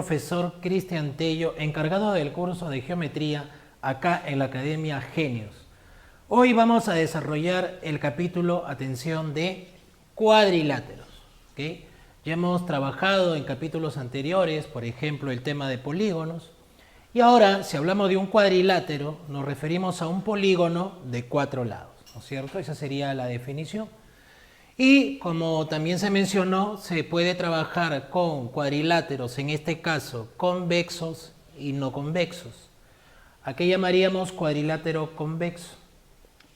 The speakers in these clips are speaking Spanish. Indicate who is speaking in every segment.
Speaker 1: profesor Cristian Tello, encargado del curso de geometría acá en la Academia Genios. Hoy vamos a desarrollar el capítulo, atención, de cuadriláteros. ¿Okay? Ya hemos trabajado en capítulos anteriores, por ejemplo, el tema de polígonos. Y ahora, si hablamos de un cuadrilátero, nos referimos a un polígono de 4 lados, ¿no es cierto? Esa sería la definición. Y como también se mencionó, se puede trabajar con cuadriláteros, en este caso convexos y no convexos. ¿A qué llamaríamos cuadrilátero convexo?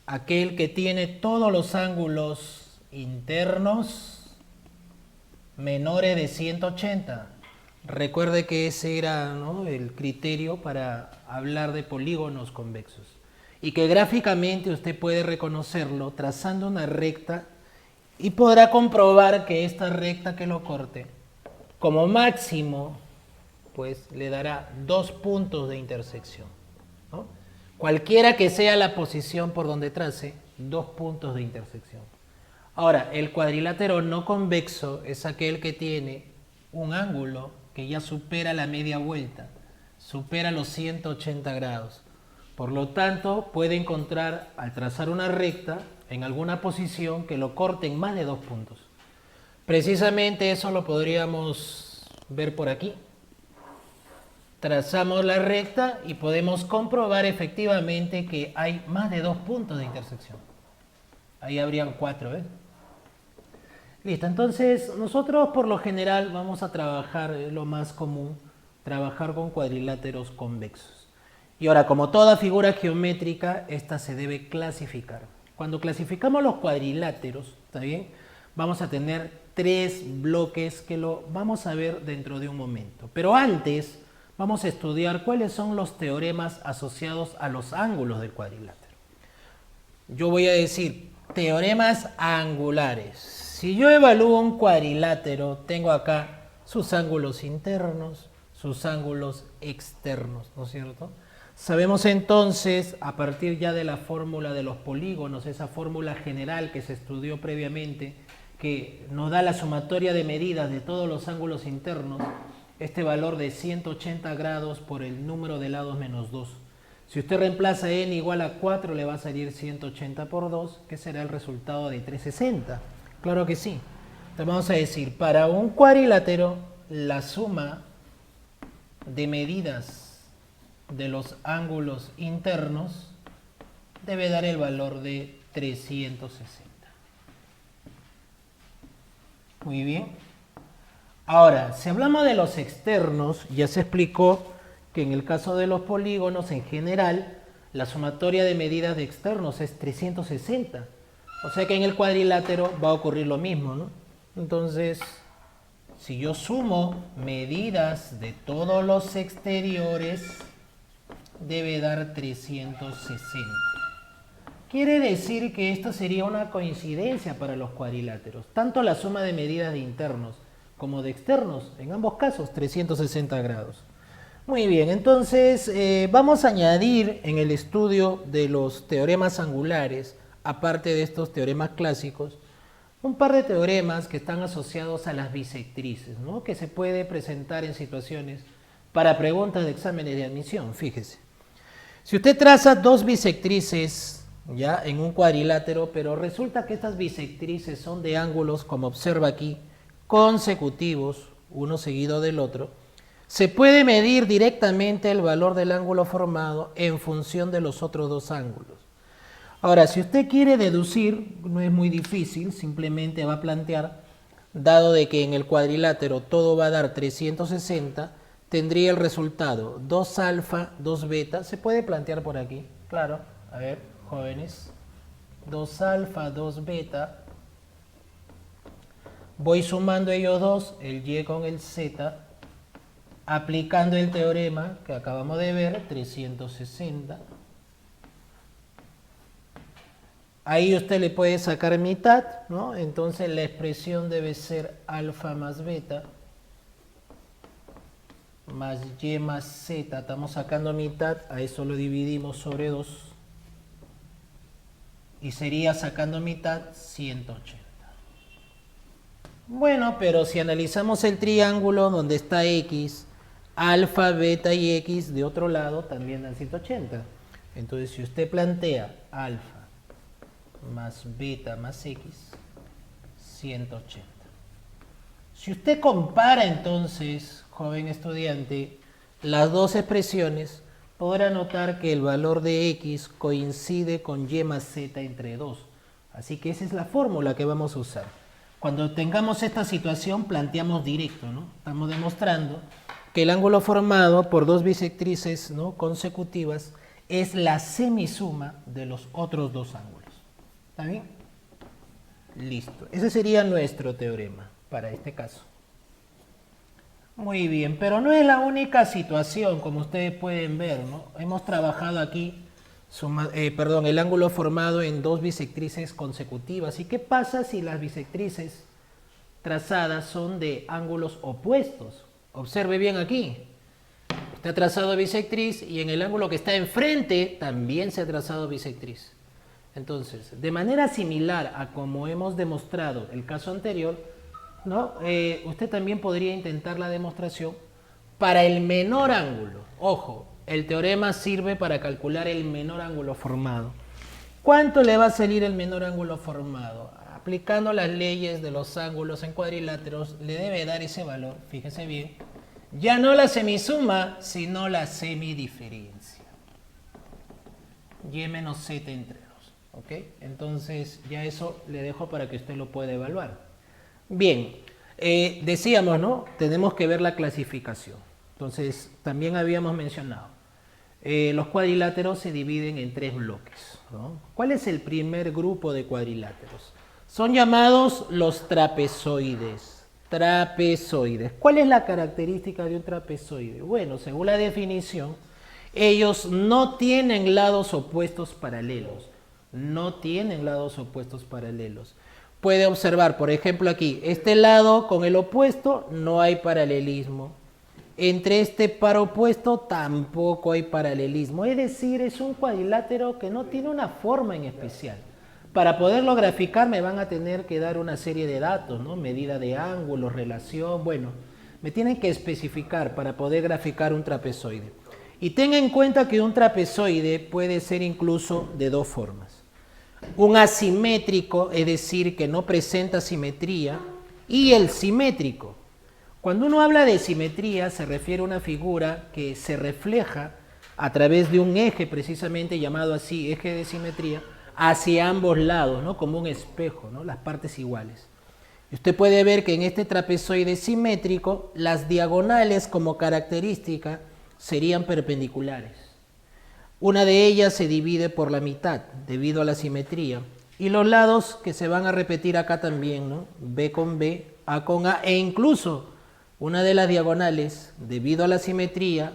Speaker 1: Aquel que tiene todos los ángulos internos menores de 180. Recuerde que ese era, ¿no?, el criterio para hablar de polígonos convexos. Y que gráficamente usted puede reconocerlo trazando una recta y podrá comprobar que esta recta que lo corte, como máximo, pues le dará 2 puntos de intersección, ¿no? Cualquiera que sea la posición por donde trace, 2 puntos de intersección. Ahora, el cuadrilátero no convexo es aquel que tiene un ángulo que ya supera la media vuelta, supera los 180 grados. Por lo tanto, puede encontrar, al trazar una recta, en alguna posición que lo corte en más de 2 puntos. Precisamente eso lo podríamos ver por aquí. Trazamos la recta y podemos comprobar efectivamente que hay más de 2 puntos de intersección. Ahí habrían 4, ¿eh? Listo, entonces nosotros por lo general vamos a trabajar, lo más común, trabajar con cuadriláteros convexos. Y ahora, como toda figura geométrica, esta se debe clasificar. Cuando clasificamos los cuadriláteros, ¿está bien?, vamos a tener 3 bloques que lo vamos a ver dentro de un momento. Pero antes vamos a estudiar cuáles son los teoremas asociados a los ángulos del cuadrilátero. Yo voy a decir teoremas angulares. Si yo evalúo un cuadrilátero, tengo acá sus ángulos internos, sus ángulos externos, ¿no es cierto? Sabemos entonces, a partir ya de la fórmula de los polígonos, esa fórmula general que se estudió previamente, que nos da la sumatoria de medidas de todos los ángulos internos, este valor de 180 grados por el número de lados menos 2. Si usted reemplaza n igual a 4, le va a salir 180 por 2, que será el resultado de 360. Claro que sí. Entonces vamos a decir, para un cuadrilátero, la suma de medidas de los ángulos internos debe dar el valor de 360. Muy bien. Ahora, si hablamos de los externos, ya se explicó que en el caso de los polígonos en general, la sumatoria de medidas de externos es 360. O sea que en el cuadrilátero va a ocurrir lo mismo, ¿no? Entonces, si yo sumo medidas de todos los exteriores, debe dar 360. Quiere decir que esto sería una coincidencia para los cuadriláteros. Tanto la suma de medidas de internos como de externos, en ambos casos, 360 grados. Muy bien, entonces vamos a añadir en el estudio de los teoremas angulares, aparte de estos teoremas clásicos, un par de teoremas que están asociados a las bisectrices, ¿no?, que se puede presentar en situaciones para preguntas de exámenes de admisión. Fíjese, si usted traza 2 bisectrices ya en un cuadrilátero, pero resulta que estas bisectrices son de ángulos, como observa aquí, consecutivos, uno seguido del otro, se puede medir directamente el valor del ángulo formado en función de los otros 2 ángulos. Ahora, si usted quiere deducir, no es muy difícil, simplemente va a plantear, dado de que en el cuadrilátero todo va a dar 360, tendría el resultado 2 alfa, 2 beta, se puede plantear por aquí, claro, a ver, jóvenes, 2 alfa, 2 beta, voy sumando ellos dos, el y con el z, aplicando el teorema que acabamos de ver, 360. Ahí usted le puede sacar mitad, ¿no? Entonces la expresión debe ser alfa más beta más y más z. Estamos sacando mitad, a eso lo dividimos sobre 2. Y sería sacando mitad 180. Bueno, pero si analizamos el triángulo donde está X, alfa, beta y x de otro lado también dan 180. Entonces, si usted plantea alfa más beta más x, 180. Si usted compara entonces, joven estudiante, las dos expresiones, podrá notar que el valor de x coincide con y más z entre 2. Así que esa es la fórmula que vamos a usar. Cuando tengamos esta situación, planteamos directo, ¿no? Estamos demostrando que el ángulo formado por dos bisectrices, ¿no?, consecutivas es la semisuma de los otros dos ángulos. ¿Está bien? Listo. Ese sería nuestro teorema para este caso. Muy bien, pero no es la única situación, como ustedes pueden ver, ¿no? Hemos trabajado aquí el ángulo formado en dos bisectrices consecutivas. ¿Y qué pasa si las bisectrices trazadas son de ángulos opuestos? Observe bien aquí. Usted ha trazado bisectriz y en el ángulo que está enfrente también se ha trazado bisectriz. Entonces, de manera similar a como hemos demostrado el caso anterior, ¿no? Usted también podría intentar la demostración para el menor ángulo. Ojo, el teorema sirve para calcular el menor ángulo formado. ¿Cuánto le va a salir el menor ángulo formado? Aplicando las leyes de los ángulos en cuadriláteros, le debe dar ese valor, fíjese bien, ya no la semisuma, sino la semidiferencia. Y menos z entre 2. ¿Ok? Entonces, ya eso le dejo para que usted lo pueda evaluar. Bien, decíamos, ¿no? Tenemos que ver la clasificación. Entonces, también habíamos mencionado, los cuadriláteros se dividen en tres bloques, ¿no? ¿Cuál es el primer grupo de cuadriláteros? Son llamados los trapezoides. Trapezoides. ¿Cuál es la característica de un trapezoide? Bueno, según la definición, ellos no tienen lados opuestos paralelos. No tienen lados opuestos paralelos. Puede observar, por ejemplo, aquí, este lado con el opuesto no hay paralelismo. Entre este par opuesto tampoco hay paralelismo. Es decir, es un cuadrilátero que no tiene una forma en especial. Para poderlo graficar me van a tener que dar una serie de datos, ¿no? Medida de ángulo, relación, bueno, me tienen que especificar para poder graficar un trapezoide. Y tenga en cuenta que un trapezoide puede ser incluso de dos formas. Un asimétrico, es decir, que no presenta simetría, y el simétrico. Cuando uno habla de simetría, se refiere a una figura que se refleja a través de un eje, precisamente llamado así, eje de simetría, hacia ambos lados, ¿no? Como un espejo, ¿no? Las partes iguales. Y usted puede ver que en este trapezoide simétrico, las diagonales como característica serían perpendiculares. Una de ellas se divide por la mitad debido a la simetría. Y los lados que se van a repetir acá también, ¿no? B con B, A con A, e incluso una de las diagonales, debido a la simetría,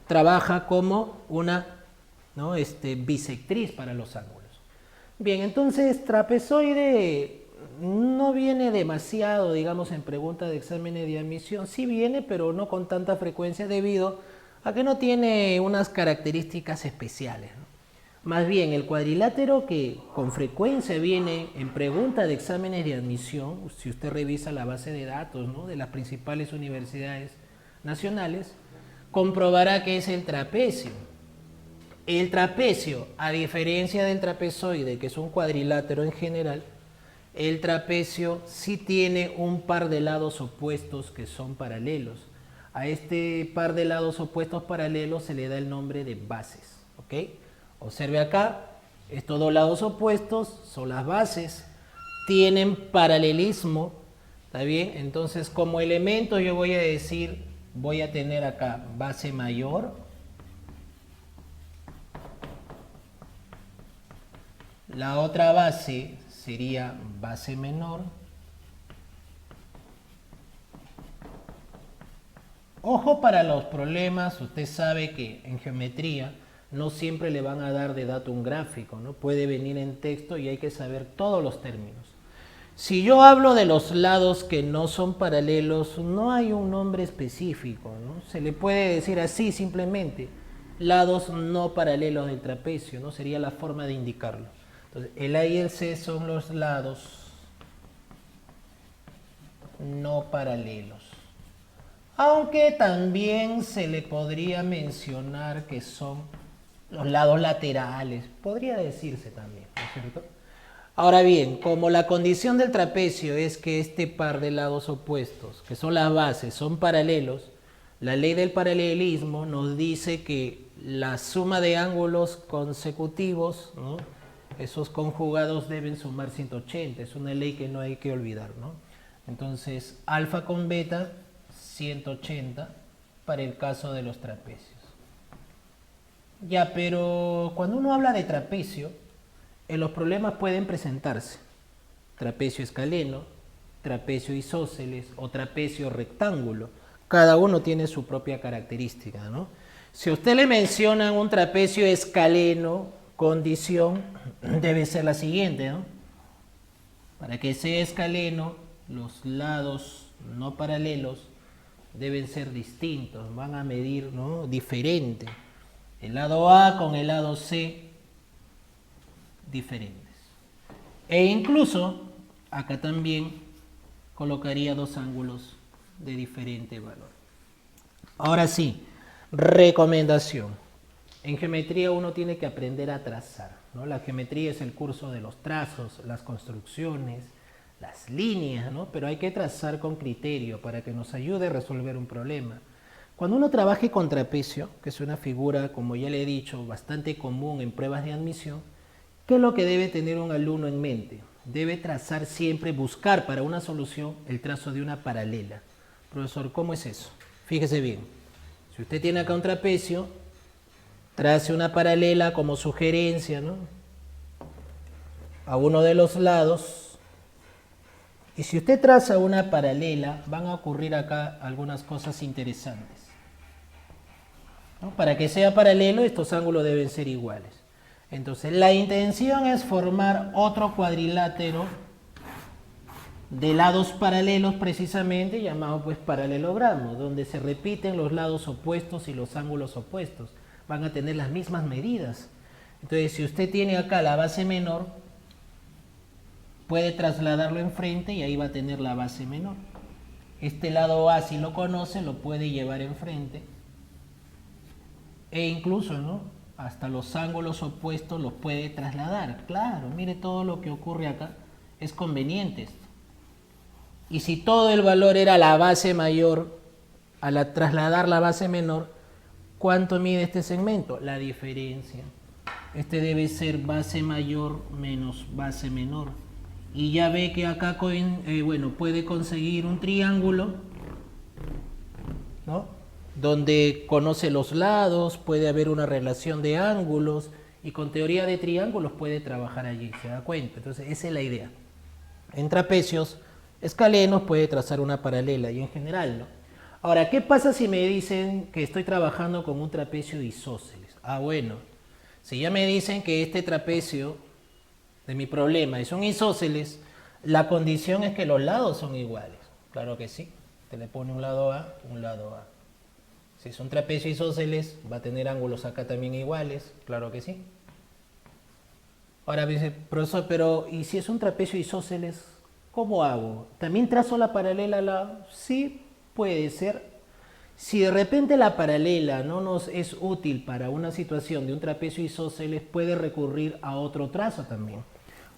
Speaker 1: trabaja como una, ¿no?, bisectriz para los ángulos. Bien, entonces trapezoide no viene demasiado, digamos, en preguntas de exámenes de admisión. Sí viene, pero no con tanta frecuencia debido a que no tiene unas características especiales, ¿no? Más bien, el cuadrilátero que con frecuencia viene en preguntas de exámenes de admisión, si usted revisa la base de datos, ¿no?, de las principales universidades nacionales, comprobará que es el trapecio. El trapecio, a diferencia del trapezoide, que es un cuadrilátero en general, el trapecio sí tiene un par de lados opuestos que son paralelos. A este par de lados opuestos paralelos se le da el nombre de bases, ¿ok? Observe acá, estos dos lados opuestos son las bases, tienen paralelismo, ¿está bien? Entonces, como elemento yo voy a decir, voy a tener acá base mayor, la otra base sería base menor. Ojo para los problemas, usted sabe que en geometría no siempre le van a dar de dato un gráfico, ¿no? Puede venir en texto y hay que saber todos los términos. Si yo hablo de los lados que no son paralelos, no hay un nombre específico, ¿no? Se le puede decir así simplemente, lados no paralelos del trapecio, ¿no? Sería la forma de indicarlo. Entonces, el A y el C son los lados no paralelos. Aunque también se le podría mencionar que son los lados laterales, podría decirse también, ¿no es cierto? Ahora bien, como la condición del trapecio es que este par de lados opuestos, que son las bases, son paralelos, la ley del paralelismo nos dice que la suma de ángulos consecutivos, ¿no?, esos conjugados deben sumar 180, es una ley que no hay que olvidar, ¿no? Entonces, alfa con beta, 180 para el caso de los trapecios. Ya, pero cuando uno habla de trapecio, los problemas pueden presentarse: trapecio escaleno, trapecio isósceles o trapecio rectángulo. Cada uno tiene su propia característica, ¿no? Si a usted le mencionan un trapecio escaleno, condición debe ser la siguiente, ¿no? Para que sea escaleno, los lados no paralelos deben ser distintos, van a medir, ¿no?, diferente. El lado A con el lado C diferentes. E incluso acá también colocaría dos ángulos de diferente valor. Ahora sí, recomendación. En geometría uno tiene que aprender a trazar, ¿no? La geometría es el curso de los trazos, las construcciones, las líneas, ¿no? Pero hay que trazar con criterio para que nos ayude a resolver un problema. Cuando uno trabaje con trapecio, que es una figura, como ya le he dicho, bastante común en pruebas de admisión, ¿qué es lo que debe tener un alumno en mente? Debe trazar siempre, buscar para una solución el trazo de una paralela. Profesor, ¿cómo es eso? Fíjese bien. Si usted tiene acá un trapecio, trace una paralela como sugerencia, ¿no?, a uno de los lados. Y si usted traza una paralela, van a ocurrir acá algunas cosas interesantes, ¿no? Para que sea paralelo, estos ángulos deben ser iguales. Entonces, la intención es formar otro cuadrilátero de lados paralelos, precisamente llamado pues paralelogramo, donde se repiten los lados opuestos y los ángulos opuestos. Van a tener las mismas medidas. Entonces, si usted tiene acá la base menor, puede trasladarlo enfrente y ahí va a tener la base menor. Este lado A, si lo conoce, lo puede llevar enfrente. E incluso, ¿no?, hasta los ángulos opuestos los puede trasladar. Claro, mire todo lo que ocurre acá. Es conveniente esto. Y si todo el valor era la base mayor, al trasladar la base menor, ¿cuánto mide este segmento? La diferencia. Este debe ser base mayor menos base menor. Y ya ve que acá puede conseguir un triángulo, ¿no?, donde conoce los lados, puede haber una relación de ángulos y con teoría de triángulos puede trabajar allí, ¿se da cuenta? Entonces esa es la idea. En trapecios escalenos puede trazar una paralela y en general, ¿no? Ahora, ¿qué pasa si me dicen que estoy trabajando con un trapecio isósceles? Ah, bueno, si ya me dicen que este trapecio de mi problema es un isósceles, la condición es que los lados son iguales. Claro que sí. Te le pone un lado A, un lado A. Si es un trapecio isósceles, va a tener ángulos acá también iguales. Claro que sí. Ahora dice, profesor, pero ¿y si es un trapecio isósceles, cómo hago? ¿También trazo la paralela al lado? Sí, puede ser. Si de repente la paralela no nos es útil para una situación de un trapecio isósceles, puede recurrir a otro trazo también.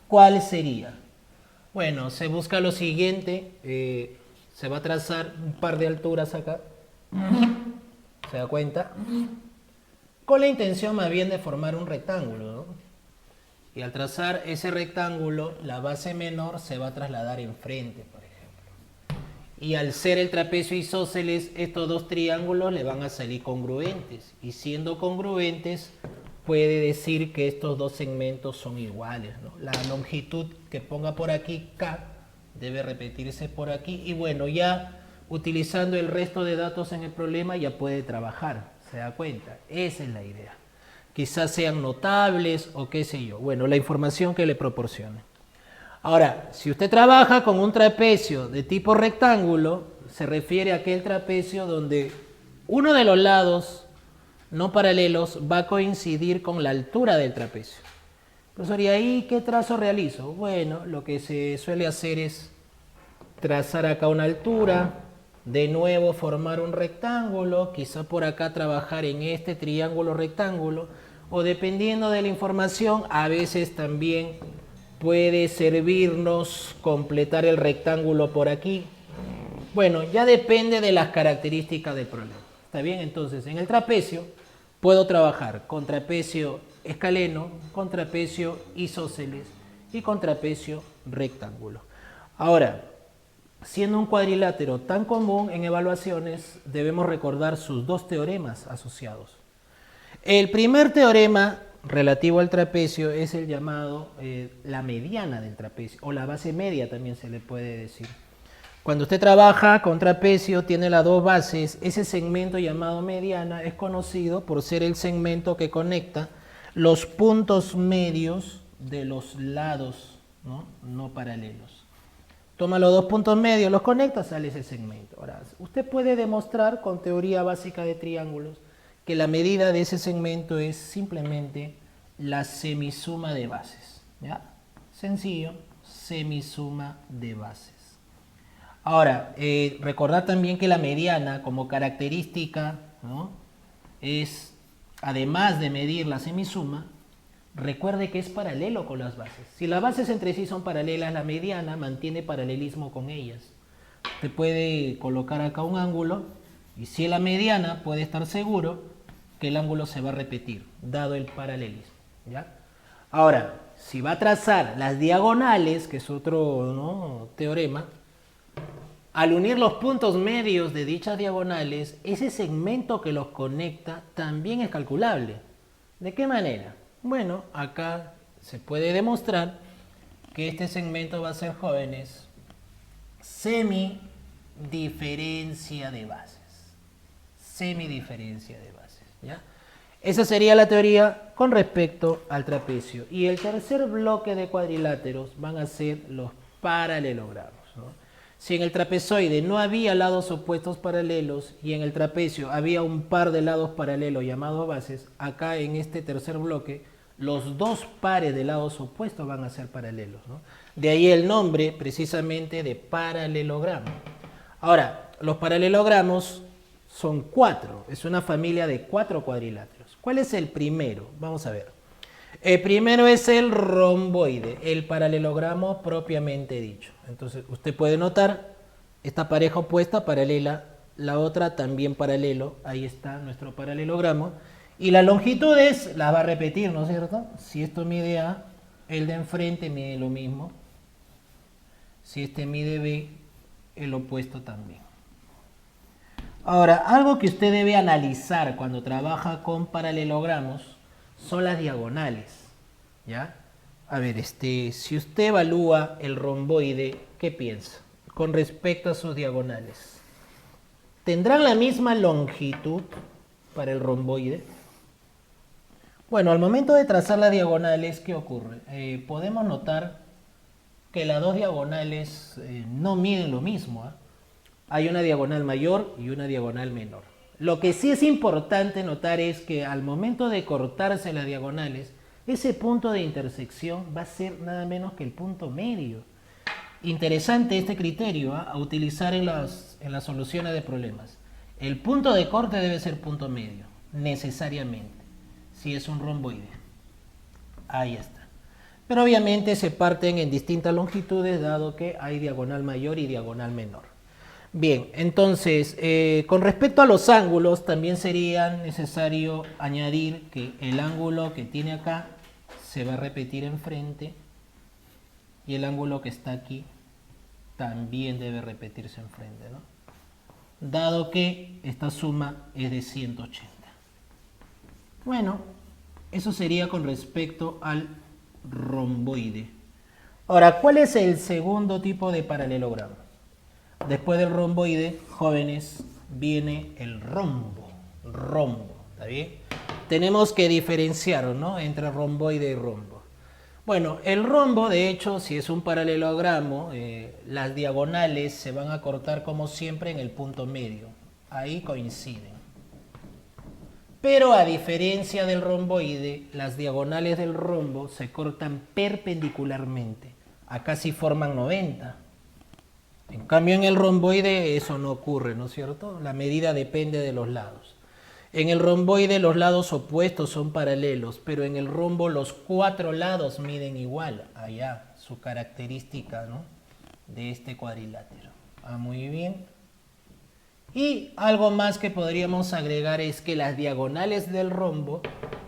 Speaker 1: ¿Cuál sería? Bueno, se busca lo siguiente, se va a trazar un par de alturas acá, ¿se da cuenta? Con la intención más bien de formar un rectángulo, ¿no? Y al trazar ese rectángulo, la base menor se va a trasladar enfrente, por ejemplo. Y al ser el trapecio isósceles, estos dos triángulos le van a salir congruentes. Y siendo congruentes, puede decir que estos dos segmentos son iguales, ¿no? La longitud que ponga por aquí, K, debe repetirse por aquí. Y bueno, ya utilizando el resto de datos en el problema, ya puede trabajar. ¿Se da cuenta? Esa es la idea. Quizás sean notables o qué sé yo. Bueno, la información que le proporcione. Ahora, si usted trabaja con un trapecio de tipo rectángulo, se refiere a aquel trapecio donde uno de los lados no paralelos va a coincidir con la altura del trapecio. Profesor, ¿y ahí qué trazo realizo? Bueno, lo que se suele hacer es trazar acá una altura, de nuevo formar un rectángulo, quizá por acá trabajar en este triángulo rectángulo, o dependiendo de la información, a veces también puede servirnos completar el rectángulo por aquí. Bueno, ya depende de las características del problema. ¿Está bien? Entonces, en el trapecio puedo trabajar con trapecio escaleno, con trapecio isósceles y con trapecio rectángulo. Ahora, siendo un cuadrilátero tan común en evaluaciones, debemos recordar sus dos teoremas asociados. El primer teorema relativo al trapecio es el llamado la mediana del trapecio, o la base media también se le puede decir. Cuando usted trabaja con trapecio, tiene las dos bases, ese segmento llamado mediana es conocido por ser el segmento que conecta los puntos medios de los lados no paralelos. Toma los dos puntos medios, los conecta, sale ese segmento. Ahora, usted puede demostrar con teoría básica de triángulos que la medida de ese segmento es simplemente la semisuma de bases. ¿Ya? Sencillo, semisuma de bases. Ahora, recordar también que la mediana como característica, ¿no?, es, además de medir la semisuma, recuerde que es paralelo con las bases. Si las bases entre sí son paralelas, la mediana mantiene paralelismo con ellas. Usted puede colocar acá un ángulo y si es la mediana puede estar seguro que el ángulo se va a repetir, dado el paralelismo. ¿Ya? Ahora, si va a trazar las diagonales, que es otro teorema, al unir los puntos medios de dichas diagonales, ese segmento que los conecta también es calculable. ¿De qué manera? Bueno, acá se puede demostrar que este segmento va a ser, jóvenes, semidiferencia de bases. Semidiferencia de bases, ¿ya? Esa sería la teoría con respecto al trapecio. Y el tercer bloque de cuadriláteros van a ser los paralelogramos, ¿no? Si en el trapezoide no había lados opuestos paralelos y en el trapecio había un par de lados paralelos llamados bases, acá en este tercer bloque los dos pares de lados opuestos van a ser paralelos, ¿no? De ahí el nombre precisamente de paralelogramo. Ahora, los paralelogramos son 4, es una familia de 4 cuadriláteros. ¿Cuál es el primero? Vamos a ver. El primero es el romboide, el paralelogramo propiamente dicho. Entonces, usted puede notar esta pareja opuesta paralela, la otra también paralelo, ahí está nuestro paralelogramo. Y las longitudes las va a repetir, ¿no es cierto? Si esto mide A, el de enfrente mide lo mismo. Si este mide B, el opuesto también. Ahora, algo que usted debe analizar cuando trabaja con paralelogramos son las diagonales, ¿ya? A ver, si usted evalúa el romboide, ¿qué piensa con respecto a sus diagonales? ¿Tendrán la misma longitud para el romboide? Bueno, al momento de trazar las diagonales, ¿qué ocurre? Podemos notar que las dos diagonales no miden lo mismo, ¿eh? Hay una diagonal mayor y una diagonal menor. Lo que sí es importante notar es que al momento de cortarse las diagonales, ese punto de intersección va a ser nada menos que el punto medio. Interesante este criterio a utilizar en las soluciones de problemas. El punto de corte debe ser punto medio, necesariamente, si es un romboide. Ahí está. Pero obviamente se parten en distintas longitudes, dado que hay diagonal mayor y diagonal menor. Bien, entonces, con respecto a los ángulos, también sería necesario añadir que el ángulo que tiene acá se va a repetir enfrente y el ángulo que está aquí también debe repetirse enfrente, ¿no? Dado que esta suma es de 180. Bueno, eso sería con respecto al romboide. Ahora, ¿cuál es el segundo tipo de paralelogramo? Después del romboide, jóvenes, viene el rombo. Rombo, ¿está bien? Tenemos que diferenciar, ¿no?, entre romboide y rombo. Bueno, el rombo, de hecho, si es un paralelogramo, las diagonales se van a cortar como siempre en el punto medio. Ahí coinciden. Pero a diferencia del romboide, las diagonales del rombo se cortan perpendicularmente. Acá sí forman 90. En cambio, en el romboide eso no ocurre, ¿no es cierto? La medida depende de los lados. En el romboide los lados opuestos son paralelos, pero en el rombo los 4 lados miden igual. Allá, su característica, ¿no?, de este cuadrilátero. Muy bien. Y algo más que podríamos agregar es que las diagonales del rombo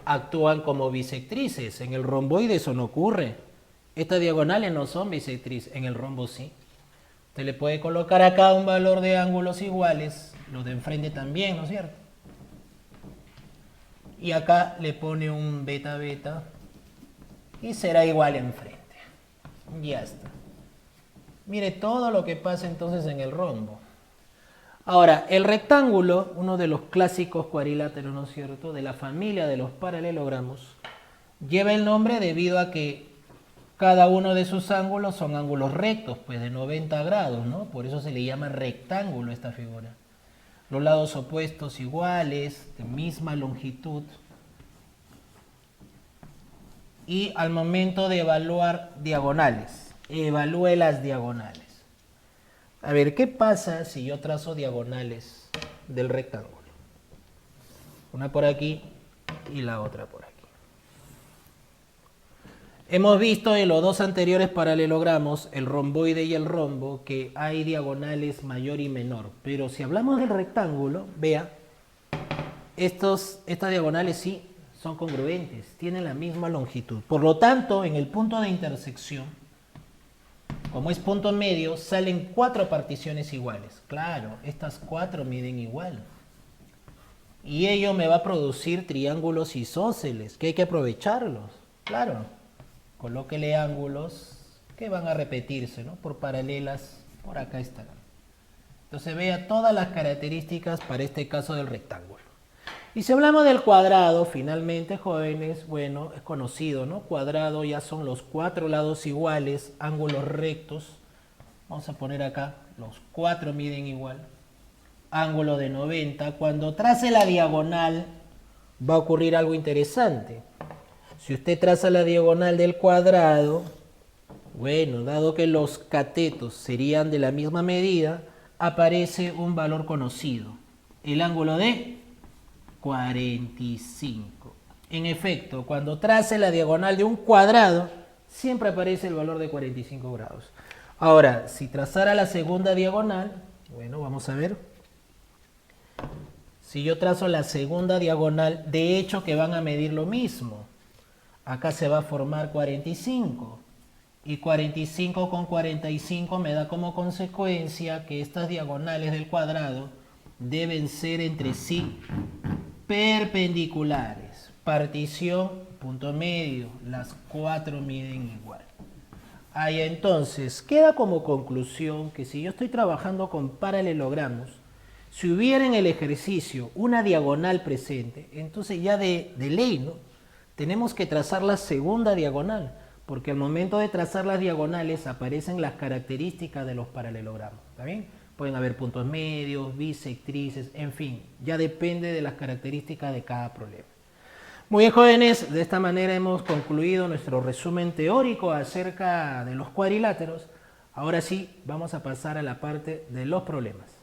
Speaker 1: actúan como bisectrices. En el romboide eso no ocurre. Estas diagonales no son bisectrices, en el rombo sí. Usted le puede colocar acá un valor de ángulos iguales, los de enfrente también, ¿no es cierto? Y acá le pone un beta beta y será igual enfrente. Ya está. Mire todo lo que pasa entonces en el rombo. Ahora, el rectángulo, uno de los clásicos cuadriláteros, ¿no es cierto?, de la familia de los paralelogramos, lleva el nombre debido a que cada uno de sus ángulos son ángulos rectos, pues de 90 grados, ¿no? Por eso se le llama rectángulo esta figura. Los lados opuestos iguales, de misma longitud. Y al momento de evaluar diagonales, evalúe las diagonales. A ver, ¿qué pasa si yo trazo diagonales del rectángulo? Una por aquí y la otra por aquí. Hemos visto en los dos anteriores paralelogramos, el romboide y el rombo, que hay diagonales mayor y menor. Pero si hablamos del rectángulo, vea, estas diagonales sí son congruentes, tienen la misma longitud. Por lo tanto, en el punto de intersección, como es punto medio, salen 4 particiones iguales. Claro, estas 4 miden igual. Y ello me va a producir triángulos isósceles, que hay que aprovecharlos. Claro, colóquele ángulos que van a repetirse, ¿no?, por paralelas, por acá estarán. Entonces vea todas las características para este caso del rectángulo. Y si hablamos del cuadrado, finalmente, jóvenes, bueno, es conocido, ¿no? Cuadrado ya son los 4 lados iguales, ángulos rectos. Vamos a poner acá, los 4 miden igual. Ángulo de 90. Cuando trace la diagonal, va a ocurrir algo interesante. Si usted traza la diagonal del cuadrado, bueno, dado que los catetos serían de la misma medida, aparece un valor conocido. El ángulo de 45. En efecto, cuando trace la diagonal de un cuadrado, siempre aparece el valor de 45 grados. Ahora, si trazara la segunda diagonal, bueno, vamos a ver. Si yo trazo la segunda diagonal, de hecho que van a medir lo mismo. Acá se va a formar 45. Y 45 con 45 me da como consecuencia que estas diagonales del cuadrado deben ser entre sí perpendiculares. Partición, punto medio, las 4 miden igual. Ahí entonces queda como conclusión que si yo estoy trabajando con paralelogramos, si hubiera en el ejercicio una diagonal presente, entonces ya de ley, ¿no?, tenemos que trazar la segunda diagonal, porque al momento de trazar las diagonales aparecen las características de los paralelogramos. ¿Está bien? Pueden haber puntos medios, bisectrices, en fin, ya depende de las características de cada problema. Muy bien, jóvenes, de esta manera hemos concluido nuestro resumen teórico acerca de los cuadriláteros. Ahora sí, vamos a pasar a la parte de los problemas.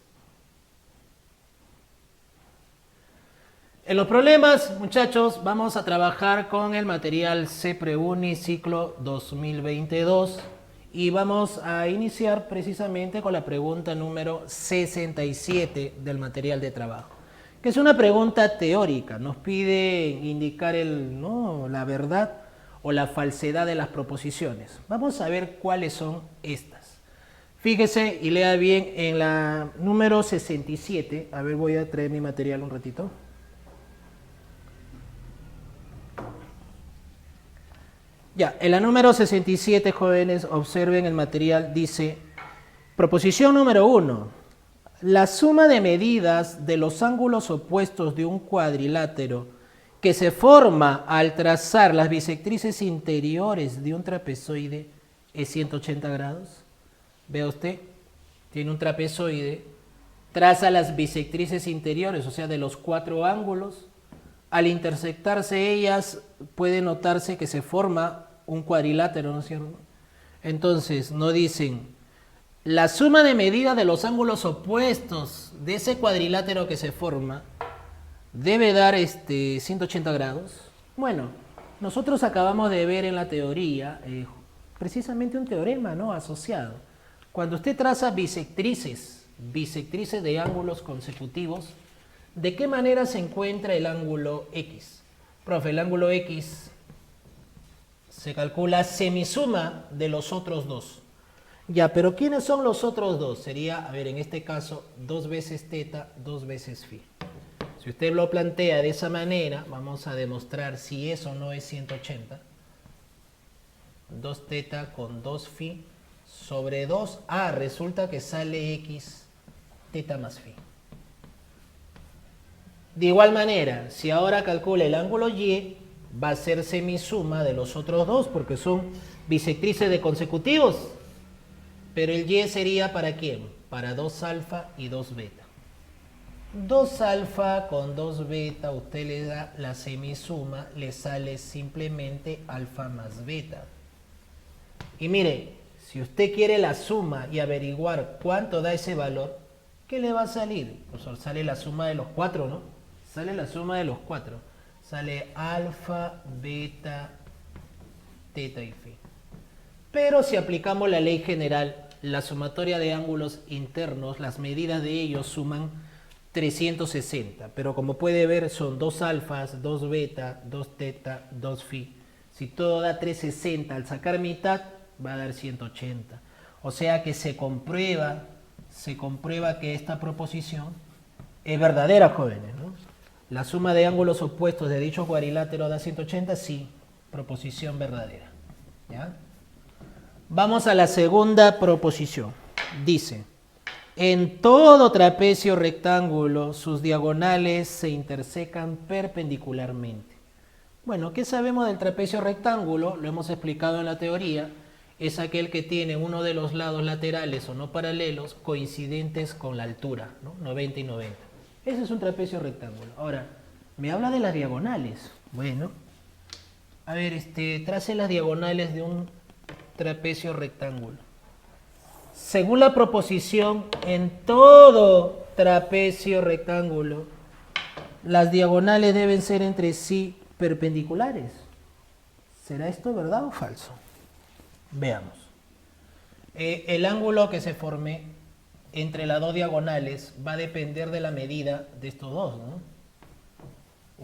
Speaker 1: En los problemas, muchachos, vamos a trabajar con el material CEPREUNI ciclo 2022 y vamos a iniciar precisamente con la pregunta número 67 del material de trabajo, que es una pregunta teórica. Nos pide indicar la verdad o la falsedad de las proposiciones. Vamos a ver cuáles son estas. Fíjese y lea bien en la número 67. A ver, voy a traer mi material un ratito. Ya, en la número 67, jóvenes, observen el material, dice, proposición número 1. La suma de medidas de los ángulos opuestos de un cuadrilátero que se forma al trazar las bisectrices interiores de un trapezoide es 180 grados. Vea usted, tiene un trapezoide, traza las bisectrices interiores, o sea, de los 4 ángulos. Al intersectarse ellas, puede notarse que se forma un cuadrilátero, ¿no es cierto? Entonces, no dicen la suma de medidas de los ángulos opuestos de ese cuadrilátero que se forma debe dar 180 grados. Bueno, nosotros acabamos de ver en la teoría precisamente un teorema, ¿no?, asociado. Cuando usted traza bisectrices de ángulos consecutivos, ¿de qué manera se encuentra el ángulo X? Profe, el ángulo X se calcula semisuma de los otros dos. Ya, pero ¿quiénes son los otros dos? Sería, a ver, en este caso, 2 veces teta, 2 veces phi. Si usted lo plantea de esa manera, vamos a demostrar si eso no es 180. 2 teta con 2 phi sobre 2. Ah, resulta que sale x teta más phi. De igual manera, si ahora calcula el ángulo y, va a ser semisuma de los otros dos porque son bisectrices de consecutivos. Pero el y sería ¿para quién? Para 2 alfa y 2 beta. 2 alfa con 2 beta, usted le da la semisuma, le sale simplemente alfa más beta. Y mire, si usted quiere la suma y averiguar cuánto da ese valor, ¿qué le va a salir? Pues sale la suma de los 4, ¿no? Sale la suma de los 4. Sale alfa, beta, teta y phi. Pero si aplicamos la ley general, la sumatoria de ángulos internos, las medidas de ellos suman 360. Pero como puede ver son 2 alfas, 2 beta, 2 teta, 2 phi. Si todo da 360, al sacar mitad va a dar 180. O sea que se comprueba que esta proposición es verdadera, jóvenes, ¿no? La suma de ángulos opuestos de dicho cuadrilátero da 180, sí, proposición verdadera. ¿Ya? Vamos a la segunda proposición. Dice, en todo trapecio rectángulo sus diagonales se intersecan perpendicularmente. Bueno, ¿qué sabemos del trapecio rectángulo? Lo hemos explicado en la teoría. Es aquel que tiene uno de los lados laterales o no paralelos coincidentes con la altura, ¿no? 90 y 90. Ese es un trapecio rectángulo. Ahora, me habla de las diagonales. Bueno, a ver, trace las diagonales de un trapecio rectángulo. Según la proposición, en todo trapecio rectángulo, las diagonales deben ser entre sí perpendiculares. ¿Será esto verdad o falso? Veamos. El ángulo que se forme entre las dos diagonales va a depender de la medida de estos dos, ¿no?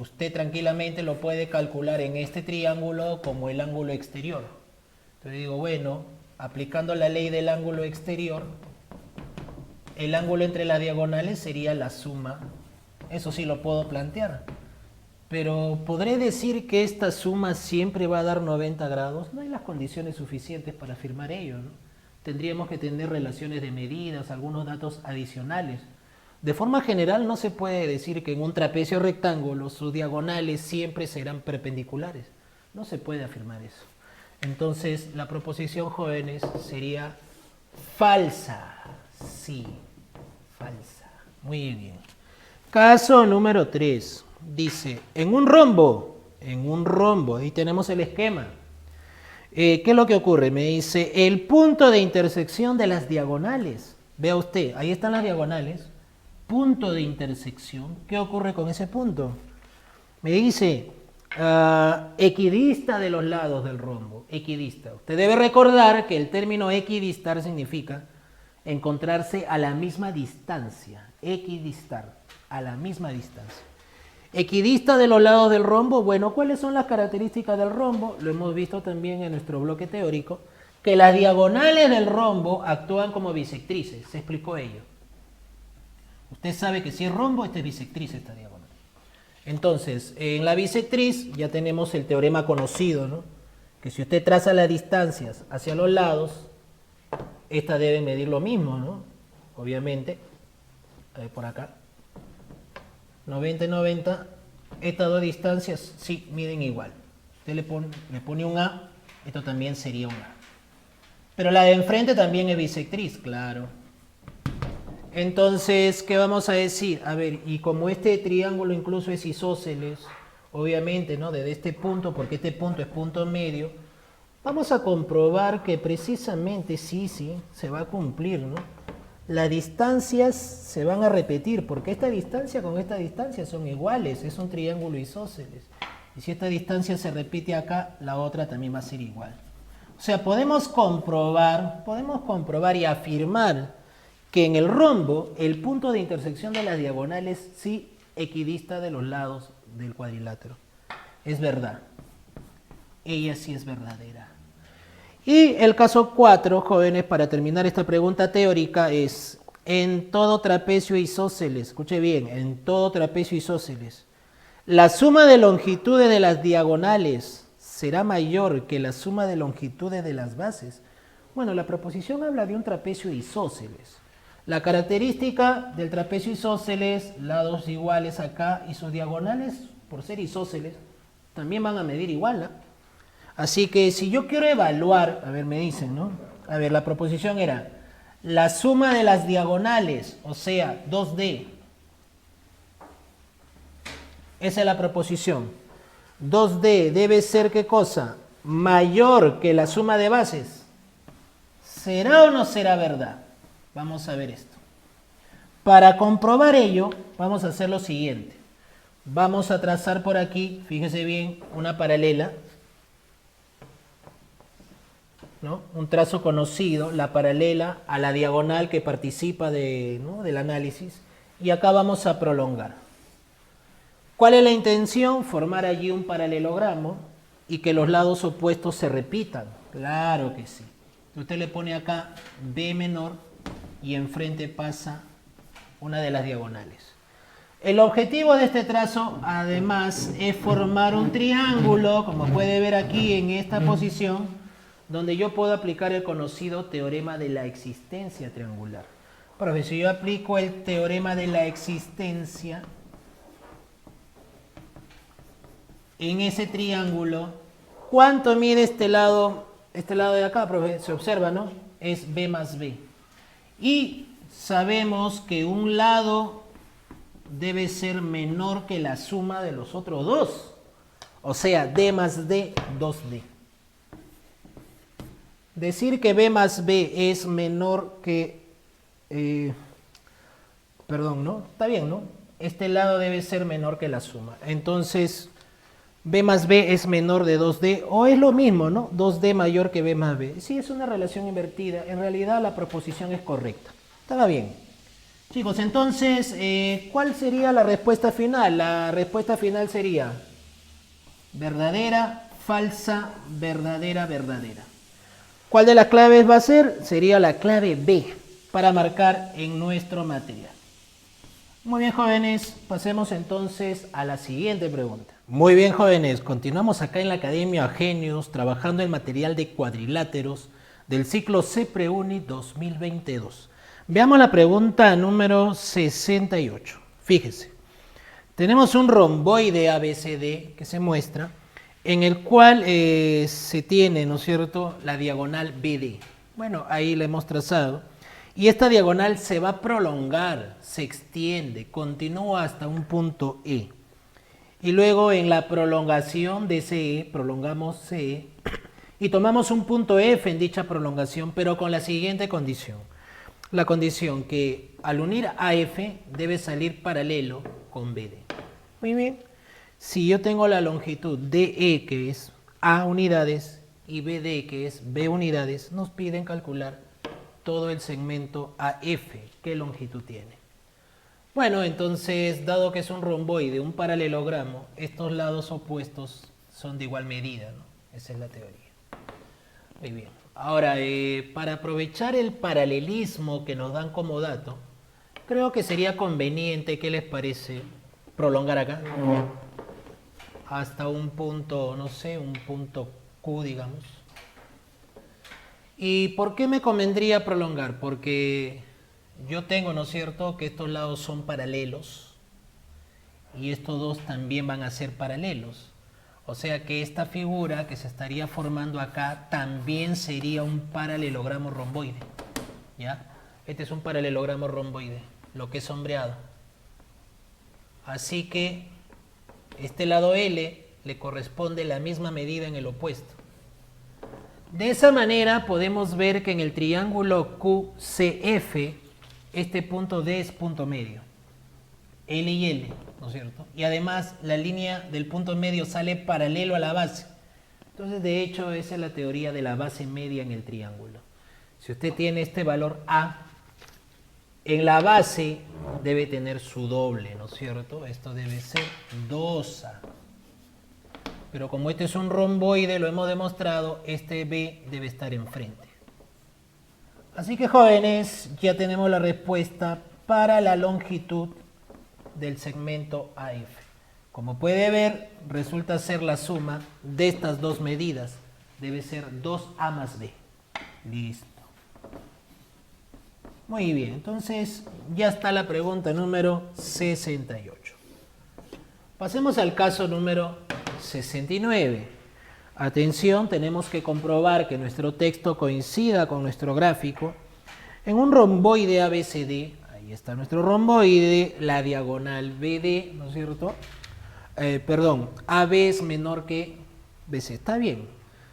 Speaker 1: Usted tranquilamente lo puede calcular en este triángulo como el ángulo exterior. Entonces digo, bueno, aplicando la ley del ángulo exterior, el ángulo entre las diagonales sería la suma. Eso sí lo puedo plantear. Pero ¿podré decir que esta suma siempre va a dar 90 grados? No hay las condiciones suficientes para afirmar ello, ¿no? Tendríamos que tener relaciones de medidas, algunos datos adicionales. De forma general no se puede decir que en un trapecio rectángulo sus diagonales siempre serán perpendiculares. No se puede afirmar eso. Entonces la proposición, jóvenes, sería falsa. Sí, falsa. Muy bien. Caso número 3. Dice, en un rombo, ahí tenemos el esquema. ¿Qué es lo que ocurre? Me dice, el punto de intersección de las diagonales. Vea usted, ahí están las diagonales. Punto de intersección. ¿Qué ocurre con ese punto? Me dice, equidista de los lados del rombo. Equidista. Usted debe recordar que el término equidistar significa encontrarse a la misma distancia. Equidistar, a la misma distancia. Equidista de los lados del rombo. Bueno, ¿cuáles son las características del rombo? Lo hemos visto también en nuestro bloque teórico, que las diagonales del rombo actúan como bisectrices. Se explicó ello. Usted sabe que si es rombo, esta es bisectriz, esta diagonal. Entonces, en la bisectriz ya tenemos el teorema conocido, ¿no? Que si usted traza las distancias hacia los lados, estas deben medir lo mismo, ¿no? Obviamente, por acá. 90 y 90, estas dos distancias sí miden igual. Usted le pone un A, esto también sería un A. Pero la de enfrente también es bisectriz, claro. Entonces, ¿qué vamos a decir? A ver, y como este triángulo incluso es isósceles, obviamente, ¿no? Desde este punto, porque este punto es punto medio, Vamos a comprobar que precisamente sí, se va a cumplir, ¿no? Las distancias se van a repetir, porque esta distancia con esta distancia son iguales, es un triángulo isósceles. Y si esta distancia se repite acá, la otra también va a ser igual. O sea, podemos comprobar y afirmar que en el rombo, el punto de intersección de las diagonales sí equidista de los lados del cuadrilátero. Es verdad. Ella sí es verdadera. Y el caso 4, jóvenes, para terminar esta pregunta teórica es: en todo trapecio isósceles, escuche bien, en todo trapecio isósceles, la suma de longitudes de las diagonales será mayor que la suma de longitudes de las bases. Bueno, la proposición habla de un trapecio isósceles. La característica del trapecio isósceles, lados iguales acá y sus diagonales, por ser isósceles, también van a medir igual, ¿no? Así que si yo quiero evaluar, a ver, me dicen, ¿no? A ver, la proposición era la suma de las diagonales, o sea, 2D. Esa es la proposición. 2D debe ser, ¿qué cosa? Mayor que la suma de bases. ¿Será o no será verdad? Vamos a ver esto. Para comprobar ello, vamos a hacer lo siguiente. Vamos a trazar por aquí, fíjese bien, una paralela, ¿no? Un trazo conocido, la paralela a la diagonal que participa del análisis, y acá vamos a prolongar. ¿Cuál es la intención? Formar allí un paralelogramo y que los lados opuestos se repitan. Claro que sí. Usted le pone acá B menor y enfrente pasa una de las diagonales. El objetivo de este trazo, además, es formar un triángulo, como puede ver aquí en esta posición, donde yo puedo aplicar el conocido teorema de la existencia triangular. Profe, si yo aplico el teorema de la existencia en ese triángulo, ¿cuánto mide este lado de acá, profe? Se observa, ¿no? Es B más B. Y sabemos que un lado debe ser menor que la suma de los otros dos. O sea, D más D, 2D. Decir que B más B es menor que... ¿no? Está bien, ¿no? Este lado debe ser menor que la suma. Entonces, B más B es menor de 2D, o es lo mismo, ¿no? 2D mayor que B más B. Sí, es una relación invertida. En realidad la proposición es correcta. Estaba bien. Chicos, entonces, ¿cuál sería la respuesta final? La respuesta final sería verdadera, falsa, verdadera, verdadera. ¿Cuál de las claves va a ser? Sería la clave B para marcar en nuestro material. Muy bien, jóvenes, pasemos entonces a la siguiente pregunta. Muy bien, jóvenes, continuamos acá en la Academia Genius trabajando el material de cuadriláteros del ciclo CEPREUNI 2022. Veamos la pregunta número 68. Fíjese, tenemos un romboide ABCD que se muestra, en el cual se tiene, ¿no es cierto?, la diagonal BD. Bueno, ahí la hemos trazado. Y esta diagonal se va a prolongar, se extiende, continúa hasta un punto E. Y luego en la prolongación de CE, prolongamos CE, y tomamos un punto F en dicha prolongación, pero con la siguiente condición. La condición que al unir AF debe salir paralelo con BD. Muy bien. Si yo tengo la longitud DE, que es A unidades, y BD, que es B unidades, nos piden calcular todo el segmento AF. ¿Qué longitud tiene? Bueno, entonces, dado que es un romboide, un paralelogramo, estos lados opuestos son de igual medida, ¿no? Esa es la teoría. Muy bien. Ahora, para aprovechar el paralelismo que nos dan como dato, creo que sería conveniente, ¿qué les parece? Prolongar acá hasta un punto, no sé, un punto Q, digamos. ¿Y por qué me convendría prolongar? Porque yo tengo, ¿no es cierto?, que estos lados son paralelos y estos dos también van a ser paralelos. O sea que esta figura que se estaría formando acá también sería un paralelogramo romboide. ¿Ya? Este es un paralelogramo romboide, lo que es sombreado. Así que este lado L le corresponde la misma medida en el opuesto. De esa manera podemos ver que en el triángulo QCF este punto D es punto medio, L y L, ¿no es cierto? Y además la línea del punto medio sale paralelo a la base. Entonces, de hecho, esa es la teoría de la base media en el triángulo. Si usted tiene este valor A, en la base debe tener su doble, ¿no es cierto? Esto debe ser 2A. Pero como este es un romboide, lo hemos demostrado, este B debe estar enfrente. Así que, jóvenes, ya tenemos la respuesta para la longitud del segmento AF. Como puede ver, resulta ser la suma de estas dos medidas. Debe ser 2A más B. Listo. Muy bien, entonces ya está la pregunta número 68. Pasemos al caso número 69. Atención, tenemos que comprobar que nuestro texto coincida con nuestro gráfico. En un romboide ABCD, ahí está nuestro romboide, la diagonal BD, ¿no es cierto? AB es menor que BC, está bien.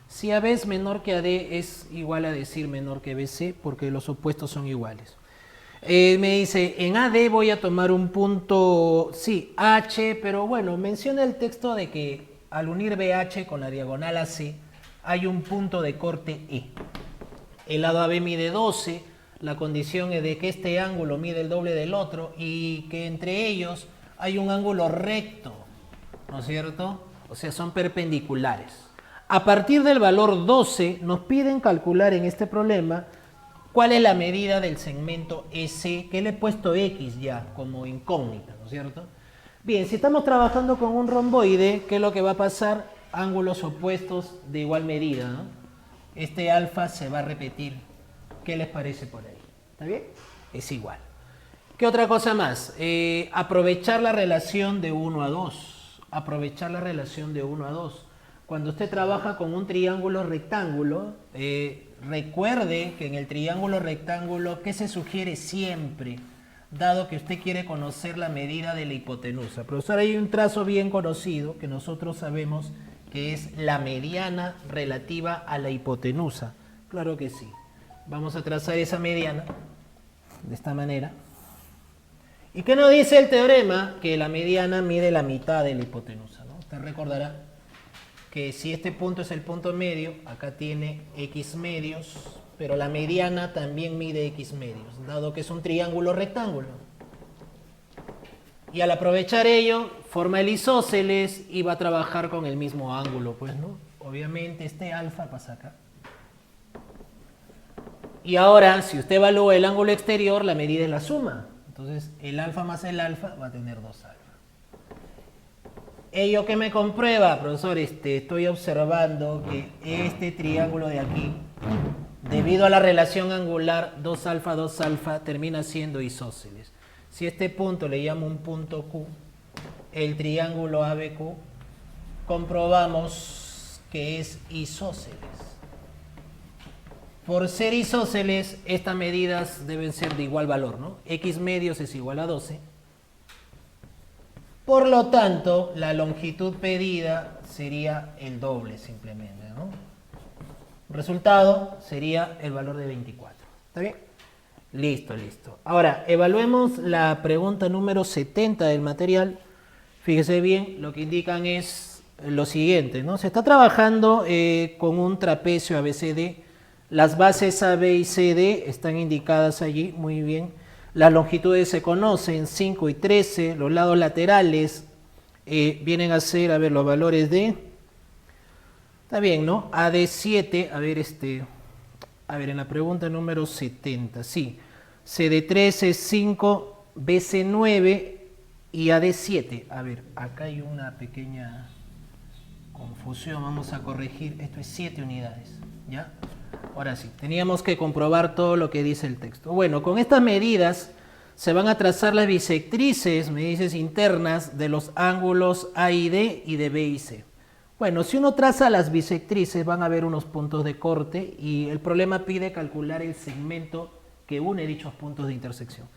Speaker 1: Si AB es menor que AD es igual a decir menor que BC porque los opuestos son iguales. Me dice, en AD voy a tomar un punto, sí, H, pero bueno, menciona el texto de que al unir BH con la diagonal AC hay un punto de corte E. El lado AB mide 12, la condición es de que este ángulo mide el doble del otro y que entre ellos hay un ángulo recto, ¿no es cierto? O sea, son perpendiculares. A partir del valor 12 nos piden calcular en este problema cuál es la medida del segmento EC, que le he puesto X ya como incógnita, ¿no es cierto? Bien, si estamos trabajando con un romboide, ¿qué es lo que va a pasar? Ángulos opuestos de igual medida, ¿no? Este alfa se va a repetir. ¿Qué les parece por ahí? ¿Está bien? Es igual. ¿Qué otra cosa más? Aprovechar la relación de 1 a 2. Aprovechar la relación de 1 a 2. Cuando usted trabaja con un triángulo rectángulo, recuerde que en el triángulo rectángulo, ¿qué se sugiere siempre? Dado que usted quiere conocer la medida de la hipotenusa. Profesor, hay un trazo bien conocido que nosotros sabemos que es la mediana relativa a la hipotenusa. Claro que sí. Vamos a trazar esa mediana de esta manera. ¿Y qué nos dice el teorema? Que la mediana mide la mitad de la hipotenusa, ¿no? Usted recordará que si este punto es el punto medio, acá tiene X medios, pero la mediana también mide X medios, dado que es un triángulo rectángulo. Y al aprovechar ello, forma el isósceles y va a trabajar con el mismo ángulo, pues, ¿no? Obviamente este alfa pasa acá. Y ahora, si usted evalúa el ángulo exterior, la medida es la suma. Entonces, el alfa más el alfa va a tener 2 alfa. ¿Ello qué me comprueba, profesor? Estoy observando que este triángulo de aquí, debido a la relación angular 2 alfa, termina siendo isósceles. Si este punto le llamo un punto Q, el triángulo ABQ, comprobamos que es isósceles. Por ser isósceles, estas medidas deben ser de igual valor, ¿no? X medios es igual a 12. Por lo tanto, la longitud pedida sería el doble simplemente, ¿no? Resultado sería el valor de 24. ¿Está bien? Listo, listo. Ahora, evaluemos la pregunta número 70 del material. Fíjese bien, lo que indican es lo siguiente, ¿no? Se está trabajando con un trapecio ABCD. Las bases AB y CD están indicadas allí, muy bien. Las longitudes se conocen, 5 y 13. Los lados laterales vienen a ser, a ver, los valores de... Está bien, ¿no? AD7, a ver, en la pregunta número 70, sí. CD3 es 5, BC9 y AD7. A ver, acá hay una pequeña confusión, vamos a corregir. Esto es 7 unidades, ¿ya? Ahora sí, teníamos que comprobar todo lo que dice el texto. Bueno, con estas medidas se van a trazar las bisectrices, medidas internas, de los ángulos A y D y de B y C. Bueno, si uno traza las bisectrices van a haber unos puntos de corte y el problema pide calcular el segmento que une dichos puntos de intersección.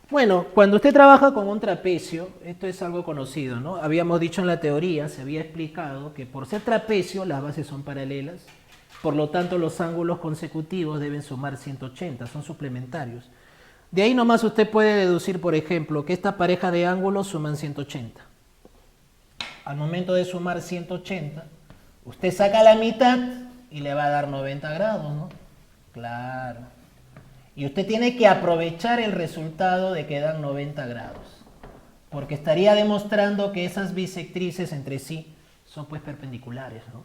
Speaker 1: Bueno, cuando usted trabaja con un trapecio, esto es algo conocido, ¿no? Habíamos dicho en la teoría, se había explicado que por ser trapecio las bases son paralelas Por lo tanto, los ángulos consecutivos deben sumar 180, son suplementarios. De ahí nomás usted puede deducir, por ejemplo, que esta pareja de ángulos suman 180. Al momento de sumar 180, usted saca la mitad y le va a dar 90 grados, ¿no? Claro. Y usted tiene que aprovechar el resultado de que dan 90 grados. Porque estaría demostrando que esas bisectrices entre sí son pues perpendiculares, ¿no?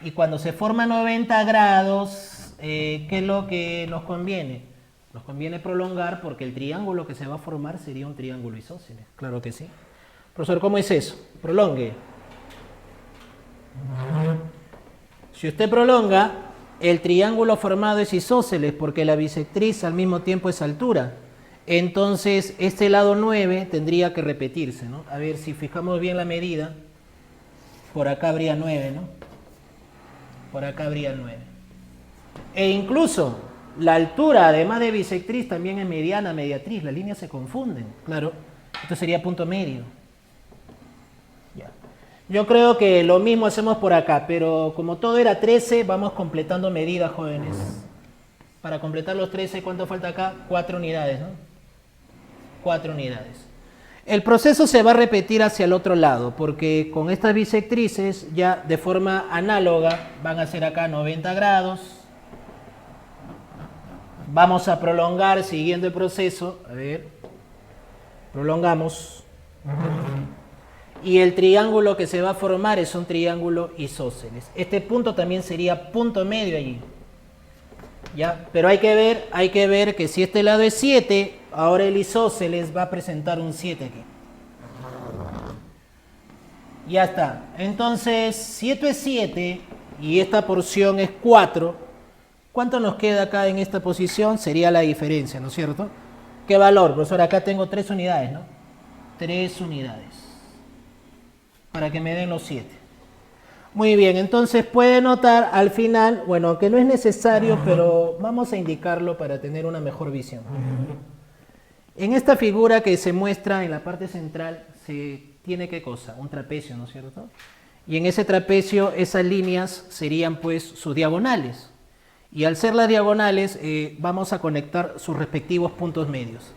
Speaker 1: Y cuando se forma 90 grados, ¿qué es lo que nos conviene? Nos conviene prolongar porque el triángulo que se va a formar sería un triángulo isósceles. Claro que sí. Profesor, ¿cómo es eso? Prolongue. Si usted prolonga, el triángulo formado es isósceles porque la bisectriz al mismo tiempo es altura. Entonces, este lado 9 tendría que repetirse, ¿no? A ver, si fijamos bien la medida, por acá habría 9, ¿no? Por acá habría 9. E incluso la altura, además de bisectriz, también es mediana, mediatriz. Las líneas se confunden, claro. Esto sería punto medio. Ya. Yo creo que lo mismo hacemos por acá, pero como todo era 13, vamos completando medidas, jóvenes. Para completar los 13, ¿cuánto falta acá? 4 unidades, ¿no? 4 unidades. El proceso se va a repetir hacia el otro lado, porque con estas bisectrices ya de forma análoga van a ser acá 90 grados. Vamos a prolongar siguiendo el proceso. A ver, prolongamos. Y el triángulo que se va a formar es un triángulo isósceles. Este punto también sería punto medio allí. ¿Ya? Pero hay que ver que si este lado es 7, ahora el isósceles va a presentar un 7 aquí. Ya está. Entonces, si esto es 7 y esta porción es 4, ¿cuánto nos queda acá en esta posición? Sería la diferencia, ¿no es cierto? ¿Qué valor? Profesor, acá tengo 3 unidades, ¿no? 3 unidades. Para que me den los 7. Muy bien, entonces puede notar al final, bueno, que no es necesario, pero vamos a indicarlo para tener una mejor visión. En esta figura que se muestra en la parte central, se tiene ¿qué cosa? Un trapecio, ¿no es cierto? Y en ese trapecio, esas líneas serían pues sus diagonales. Y al ser las diagonales, vamos a conectar sus respectivos puntos medios.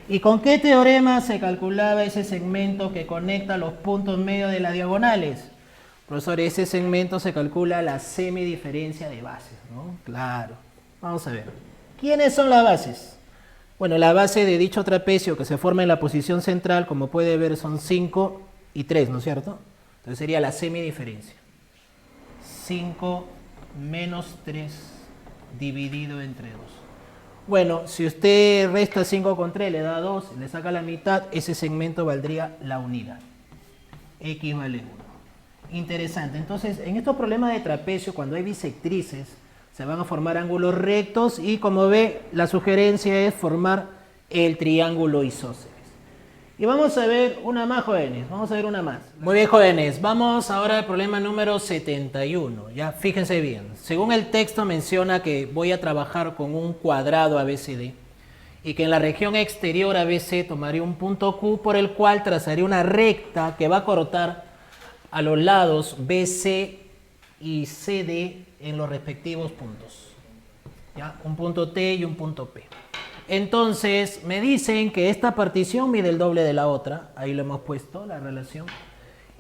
Speaker 1: ¿Y con qué teorema se calculaba ese segmento que conecta los puntos medios de las diagonales? Profesor, ese segmento se calcula la semidiferencia de bases, ¿no? Claro. Vamos a ver. ¿Quiénes son las bases? Bueno, la base de dicho trapecio que se forma en la posición central, como puede ver, son 5 y 3, ¿no es cierto? Entonces sería la semidiferencia. 5 menos 3 dividido entre 2. Bueno, si usted resta 5 con 3, le da 2, le saca la mitad, ese segmento valdría la unidad. X vale 1. Interesante. Entonces, en estos problemas de trapecio, cuando hay bisectrices, se van a formar ángulos rectos y, como ve, la sugerencia es formar el triángulo isósceles. Y vamos a ver una más, jóvenes. Vamos a ver una más. Muy bien, jóvenes. Vamos ahora al problema número 71. Ya, fíjense bien. Según el texto menciona que voy a trabajar con un cuadrado ABCD y que en la región exterior ABC tomaré un punto Q por el cual trazaré una recta que va a cortar a los lados BC y CD en los respectivos puntos. ¿Ya? Un punto T y un punto P. Entonces, me dicen que esta partición mide el doble de la otra. Ahí lo hemos puesto, la relación.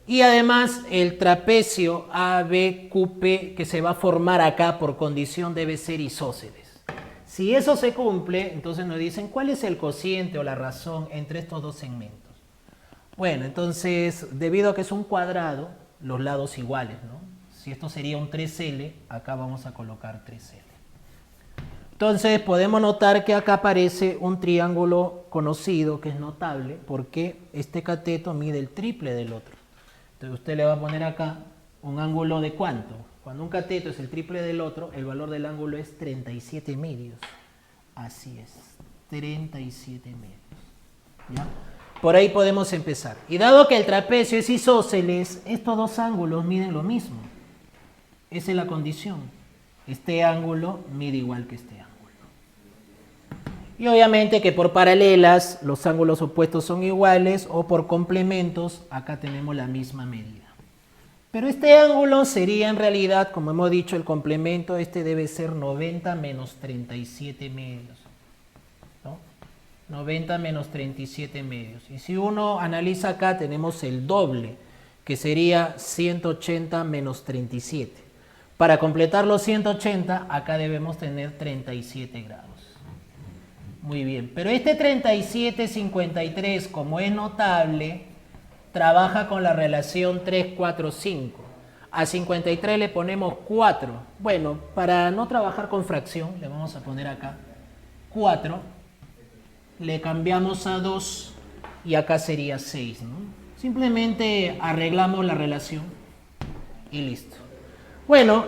Speaker 1: Y además, el trapecio ABQP que se va a formar acá por condición debe ser isósceles. Si eso se cumple, entonces nos dicen cuál es el cociente o la razón entre estos dos segmentos. Bueno, entonces, debido a que es un cuadrado, los lados iguales, ¿no? Si esto sería un 3L, acá vamos a colocar 3L. Entonces, podemos notar que acá aparece un triángulo conocido, que es notable, porque este cateto mide el triple del otro. Entonces, usted le va a poner acá un ángulo de ¿cuánto? Cuando un cateto es el triple del otro, el valor del ángulo es 37 medios. Así es, 37 medios. ¿Ya? Por ahí podemos empezar. Y dado que el trapecio es isósceles, estos dos ángulos miden lo mismo. Esa es la condición. Este ángulo mide igual que este ángulo. Y obviamente que por paralelas los ángulos opuestos son iguales o por complementos, acá tenemos la misma medida. Pero este ángulo sería en realidad, como hemos dicho, el complemento, este debe ser 90 menos 37 medios. ¿No? 90 menos 37 medios. Y si uno analiza acá, tenemos el doble, que sería 180 menos 37. Para completar los 180, acá debemos tener 37 grados. Muy bien, pero este 37,53, como es notable, trabaja con la relación 3, 4, 5. A 53 le ponemos 4. Bueno, para no trabajar con fracción, le vamos a poner acá 4. Le cambiamos a 2 y acá sería 6, ¿no? Simplemente arreglamos la relación y listo. Bueno,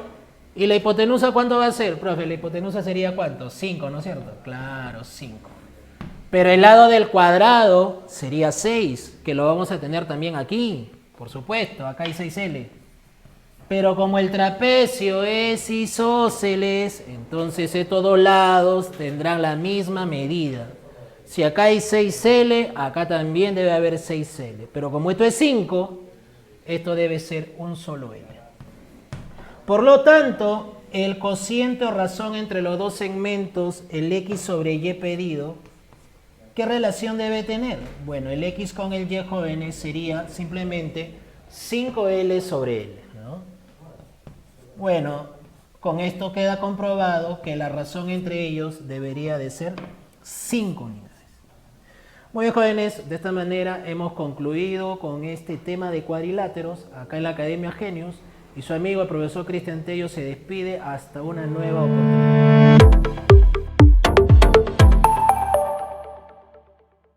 Speaker 1: ¿y la hipotenusa cuánto va a ser, profe? La hipotenusa sería ¿cuánto? 5, ¿no es cierto? Claro, 5. Pero el lado del cuadrado sería 6, que lo vamos a tener también aquí, por supuesto, acá hay 6L. Pero como el trapecio es isósceles, entonces estos dos lados tendrán la misma medida. Si acá hay 6L, acá también debe haber 6L. Pero como esto es 5, esto debe ser un solo L. Por lo tanto, el cociente o razón entre los dos segmentos, el X sobre Y pedido, ¿qué relación debe tener? Bueno, el X con el Y jóvenes sería simplemente 5L sobre L, ¿no? Bueno, con esto queda comprobado que la razón entre ellos debería de ser 5 unidades. Muy bien, jóvenes, de esta manera hemos concluido con este tema de cuadriláteros acá en la Academia Genius, y su amigo el profesor Cristian Tello se despide hasta una nueva oportunidad.